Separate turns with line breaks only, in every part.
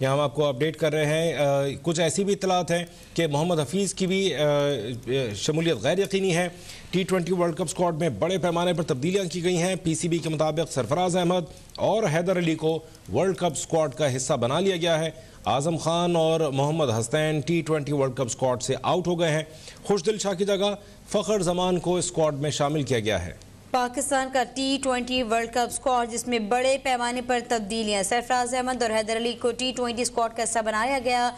یہاں ہم آپ کو اپڈیٹ کر رہے ہیں کچھ ایسی بھی اطلاعات ہیں کہ محمد حفیظ کی بھی شمولیت غیر یقینی ہے. T20 ورلڈ کپ اسکواڈ میں بڑے پیمانے پر تبدیلیاں کی گئی ہیں. پی سی بی کے مطابق سرفراز احمد اور حیدر علی کو ورلڈ کپ اسکواڈ کا حصہ بنا لیا گیا ہے. اعظم خان اور Mohammad Hasnain T20 world cup squad سے آؤٹ ہو گئے ہیں. خوش دل شاہ کی جگہ فخر زمان کو اسکواڈ میں شامل کیا گیا ہے.
پاکستان کا T20 ورلڈ کپ اسکواڈ جس میں بڑے پیمانے پر تبدیلیاں، سرفراز احمد اور حیدر علی کو T20 اسکواڈ کا حصہ بنایا گیا،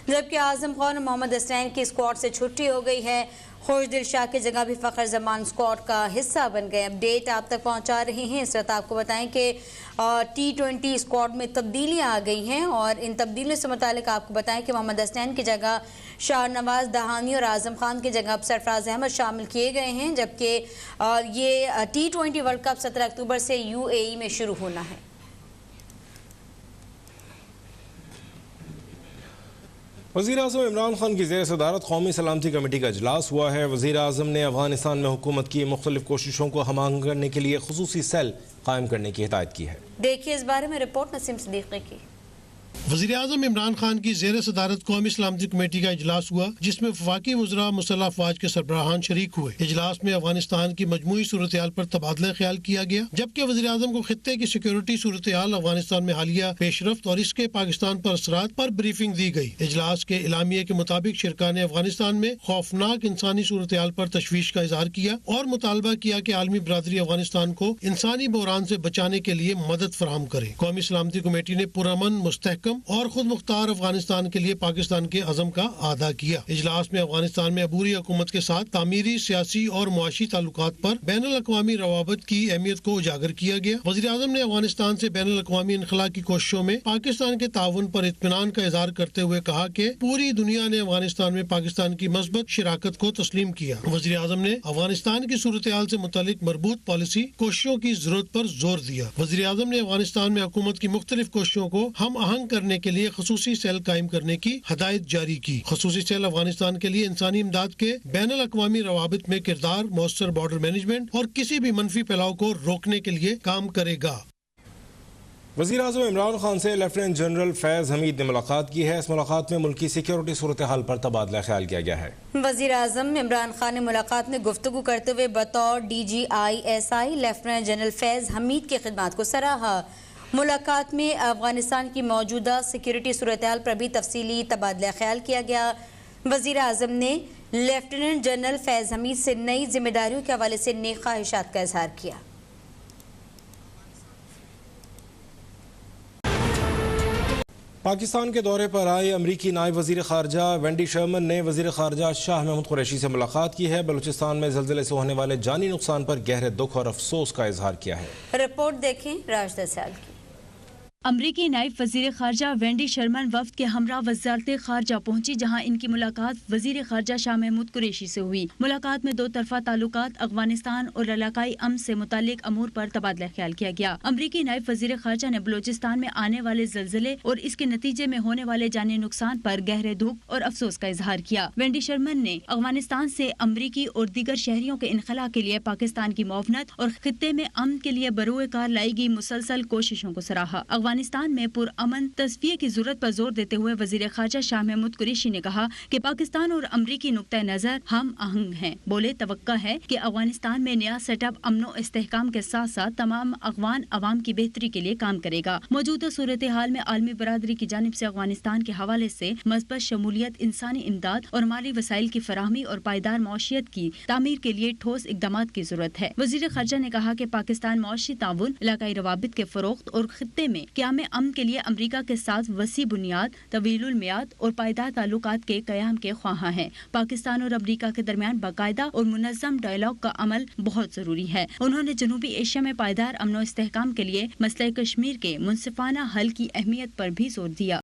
جبکہ اعظم خان اور محمد حسنین کی اسکواڈ سے چھٹی ہو گئی ہے. خوش دل شاہ کی جگہ بھی فخر زمان اسکواڈ کا حصہ بن گئے. اپڈیٹ آپ تک پہنچا رہے ہیں. اس وقت آپ کو بتائیں کہ T20 اسکواڈ میں تبدیلیاں آ گئی ہیں، اور ان تبدیلیوں سے متعلق آپ کو بتائیں کہ محمد حسنین کی جگہ شاہ نواز دہانی اور اعظم خان کی جگہ سرفراز احمد شامل کیے گئے ہیں، جبکہ یہ T20 ورلڈ کپ 17 اکتوبر سے UAE میں شروع ہونا ہے.
وزیر اعظم عمران خان کی زیر صدارت قومی سلامتی کمیٹی کا اجلاس ہوا ہے. وزیر اعظم نے افغانستان میں حکومت کی مختلف کوششوں کو ہم آہنگ کرنے کے لیے خصوصی سیل قائم کرنے کی ہدایت کی ہے.
دیکھیے اس بارے میں رپورٹ نسیم صدیقی کی.
وزیر اعظم عمران خان کی زیر صدارت قومی سلامتی کمیٹی کا اجلاس ہوا، جس میں وفاقی وزراء مسلح افواج کے سربراہان شریک ہوئے. اجلاس میں افغانستان کی مجموعی صورتحال پر تبادلہ خیال کیا گیا، جبکہ وزیر اعظم کو خطے کی سیکیورٹی صورتحال، افغانستان میں حالیہ پیش رفت اور اس کے پاکستان پر اثرات پر بریفنگ دی گئی. اجلاس کے اعلامیے کے مطابق شرکاء نے افغانستان میں خوفناک انسانی صورتحال پر تشویش کا اظہار کیا اور مطالبہ کیا کہ عالمی برادری افغانستان کو انسانی بحران سے بچانے کے لیے مدد فراہم کرے. قومی سلامتی کمیٹی نے پرامن، مستحکم اور خود مختار افغانستان کے لیے پاکستان کے عزم کا اعادہ کیا. اجلاس میں افغانستان میں عبوری حکومت کے ساتھ تعمیری، سیاسی اور معاشی تعلقات پر بین الاقوامی روابط کی اہمیت کو اجاگر کیا گیا. وزیر اعظم نے افغانستان سے بین الاقوامی انخلا کی کوششوں میں پاکستان کے تعاون پر اطمینان کا اظہار کرتے ہوئے کہا کہ پوری دنیا نے افغانستان میں پاکستان کی مثبت شراکت کو تسلیم کیا. وزیر اعظم نے افغانستان کی صورتحال سے متعلق مربوط پالیسی کوششوں کی ضرورت پر زور دیا. وزیر اعظم نے افغانستان میں حکومت کی مختلف کوششوں کو ہم آہنگ کرنے کے لیے خصوصی سیل قائم کرنے کی ہدایت جاری کی. خصوصی سیل افغانستان کے لیے انسانی امداد کے بین الاقوامی روابط میں کردار، مؤثر بارڈر مینجمنٹ اور کسی بھی منفی پھیلاؤ کو روکنے کے لیے کام کرے گا.
وزیر اعظم عمران خان سے لیفٹیننٹ جنرل فیض حمید نے ملاقات کی ہے. اس ملاقات میں ملکی سیکیورٹی صورتحال پر تبادلہ خیال کیا گیا ہے.
وزیر اعظم عمران خان نے ملاقات میں گفتگو کرتے ہوئے بطور DGISI لیفٹیننٹ جنرل فیض حمید کی خدمات کو سراہا. ملاقات میں افغانستان کی موجودہ سیکیورٹی صورتحال پر بھی تفصیلی تبادلہ خیال کیا گیا. وزیر اعظم نے لیفٹیننٹ جنرل فیض حمید سے نئی ذمہ داریوں کے حوالے سے نیک خواہشات کا اظہار کیا.
پاکستان کے دورے پر آئے امریکی نائب وزیر خارجہ وینڈی شرمن نے وزیر خارجہ شاہ محمود قریشی سے ملاقات کی ہے. بلوچستان میں زلزلے سے ہونے والے جانی نقصان پر گہرے دکھ اور افسوس کا اظہار کیا ہے.
رپورٹ دیکھیں راجدہ سیال کی.
امریکی نائب وزیر خارجہ وینڈی شرمن وفد کے ہمراہ وزارت خارجہ پہنچی، جہاں ان کی ملاقات وزیر خارجہ شاہ محمود قریشی سے ہوئی. ملاقات میں دو طرفہ تعلقات، افغانستان اور علاقائی امن سے متعلق امور پر تبادلہ خیال کیا گیا. امریکی نائب وزیر خارجہ نے بلوچستان میں آنے والے زلزلے اور اس کے نتیجے میں ہونے والے جانی نقصان پر گہرے دکھ اور افسوس کا اظہار کیا. وینڈی شرمن نے افغانستان سے امریکی اور دیگر شہریوں کے انخلا کے لیے پاکستان کی معاونت اور خطے میں امن کے لیے بروئے کار لائی گئی مسلسل کوششوں کو سراہا. افغانستان میں پرامن تصفیے کی ضرورت پر زور دیتے ہوئے وزیر خارجہ شاہ محمود قریشی نے کہا کہ پاکستان اور امریکی نقطہ نظر ہم آہنگ ہیں. بولے توقع ہے کہ افغانستان میں نیا سیٹ اپ امن و استحکام کے ساتھ ساتھ تمام افغان عوام کی بہتری کے لیے کام کرے گا. موجودہ صورتحال میں عالمی برادری کی جانب سے افغانستان کے حوالے سے مثبت شمولیت، انسانی امداد اور مالی وسائل کی فراہمی اور پائیدار معیشت کی تعمیر کے لیے ٹھوس اقدامات کی ضرورت ہے. وزیر خارجہ نے کہا کہ پاکستان معاشی تعاون، علاقائی روابط کے فروغ اور خطے میں قیام امن کے لیے امریکہ کے ساتھ وسیع بنیاد، طویل المیعاد اور پائیدار تعلقات کے قیام کے خواہاں ہیں. پاکستان اور امریکہ کے درمیان باقاعدہ اور منظم ڈائیلاگ کا عمل بہت ضروری ہے. انہوں نے جنوبی ایشیا میں پائیدار امن و استحکام کے لیے مسئلہ کشمیر کے منصفانہ حل کی اہمیت پر بھی زور دیا.